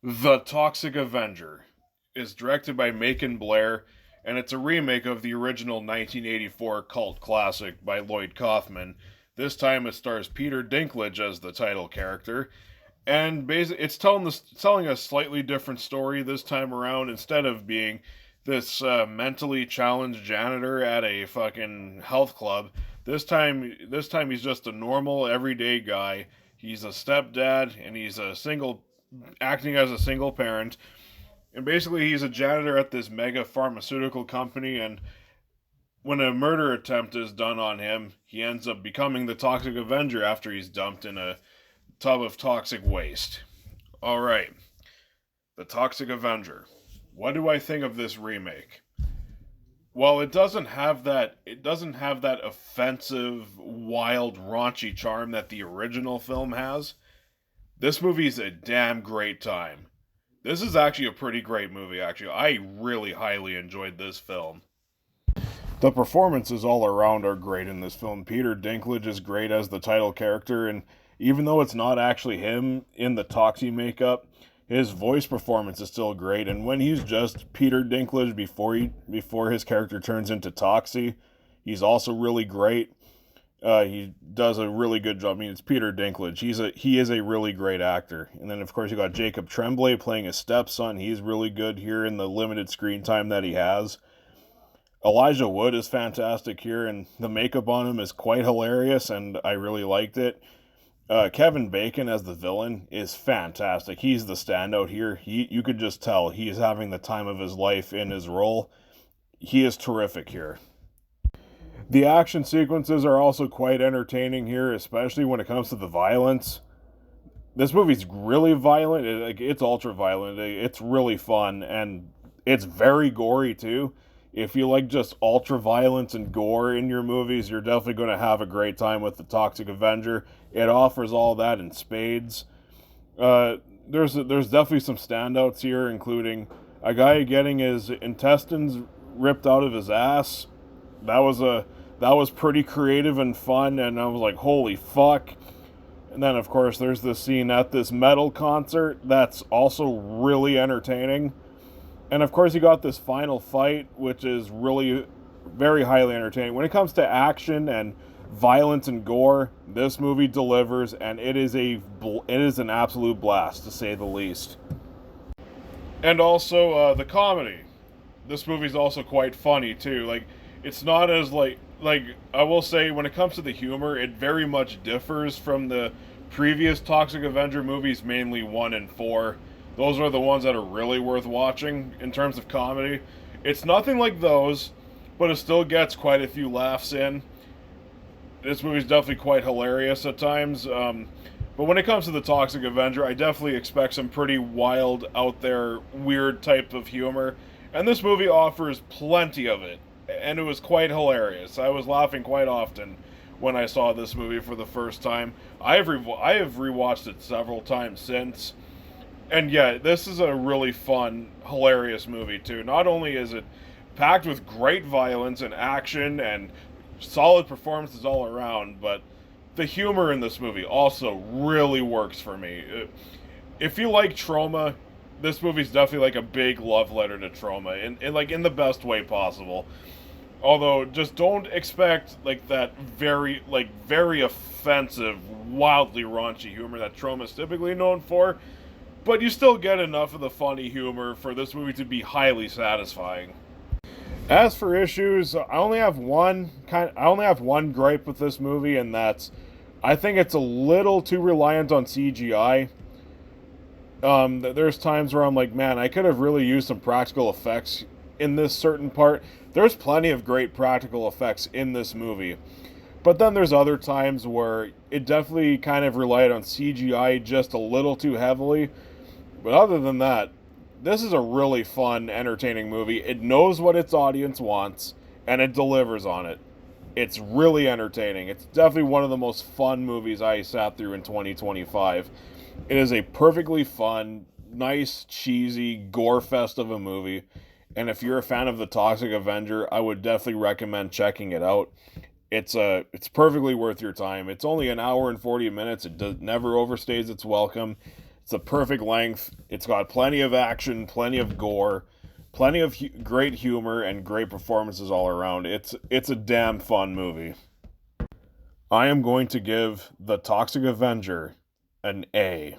The Toxic Avenger is directed by Macon Blair, and it's a remake of the original 1984 cult classic by Lloyd Kaufman. This time it stars Peter Dinklage as the title character, and basically it's telling a slightly different story this time around. Instead of being this mentally challenged janitor at a fucking health club, this time he's just a normal everyday guy. He's a stepdad, and he's a single acting as a single parent. And basically, he's a janitor at this mega pharmaceutical company. And when a murder attempt is done on him, he ends up becoming the Toxic Avenger after he's dumped in a tub of toxic waste. All right, the Toxic Avenger. What do I think of this remake? Well, it doesn't have that offensive, wild, raunchy charm that the original film has. This movie's a damn great time. This is actually a pretty great movie, actually. I really highly enjoyed this film. The performances all around are great in this film. Peter Dinklage is great as the title character, and even though it's not actually him in the Toxie makeup, his voice performance is still great. And when he's just Peter Dinklage before his character turns into Toxie, he's also really great. He does a really good job. I mean, it's Peter Dinklage. He is a really great actor. And then of course you got Jacob Tremblay playing his stepson. He's really good here in the limited screen time that he has. Elijah Wood is fantastic here, and the makeup on him is quite hilarious, and I really liked it. Kevin Bacon as the villain is fantastic. He's the standout here. You could just tell he's having the time of his life in his role. He is terrific here. The action sequences are also quite entertaining here, especially when it comes to the violence. This movie's really violent. It's ultra violent. It's really fun, and it's very gory too. If you like just ultra violence and gore in your movies, you're definitely going to have a great time with the Toxic Avenger. It offers all that in spades. There's definitely some standouts here, including a guy getting his intestines ripped out of his ass. That was a that was pretty creative and fun, and I was like, holy fuck. And then, of course, there's this scene at this metal concert that's also really entertaining. And, of course, you got this final fight, which is really very highly entertaining. When it comes to action and violence and gore, this movie delivers, and it is an absolute blast, to say the least. And also, the comedy. This movie's also quite funny, too. Like, it's not as, like I will say, when it comes to the humor, it very much differs from the previous Toxic Avenger movies, mainly 1 and 4. Those are the ones that are really worth watching in terms of comedy. It's nothing like those, but it still gets quite a few laughs in. This movie's definitely quite hilarious at times. But when it comes to the Toxic Avenger, I definitely expect some pretty wild, out there, weird type of humor. And this movie offers plenty of it. And it was quite hilarious. I was laughing quite often when I saw this movie for the first time. I have rewatched it several times since. And yeah, this is a really fun, hilarious movie too. Not only is it packed with great violence and action and solid performances all around, but the humor in this movie also really works for me. If you like trauma, this movie's definitely like a big love letter to trauma, in the best way possible. Although, just don't expect like that very offensive, wildly raunchy humor that trauma is typically known for. But you still get enough of the funny humor for this movie to be highly satisfying. As for issues, I only have one gripe with this movie, and that's I think it's a little too reliant on CGI. There's times where I'm like, man, I could have really used some practical effects in this certain part. There's plenty of great practical effects in this movie. But then there's other times where it definitely kind of relied on CGI just a little too heavily. But other than that, this is a really fun, entertaining movie. It knows what its audience wants, and it delivers on it. It's really entertaining. It's definitely one of the most fun movies I sat through in 2025. It is a perfectly fun, nice, cheesy gore fest of a movie. And if you're a fan of the Toxic Avenger, I would definitely recommend checking it out. It's perfectly worth your time. It's only an hour and 40 minutes. Never overstays its welcome. It's a perfect length. It's got plenty of action, plenty of gore, plenty of great humor, and great performances all around. It's a damn fun movie. I am going to give The Toxic Avenger an A.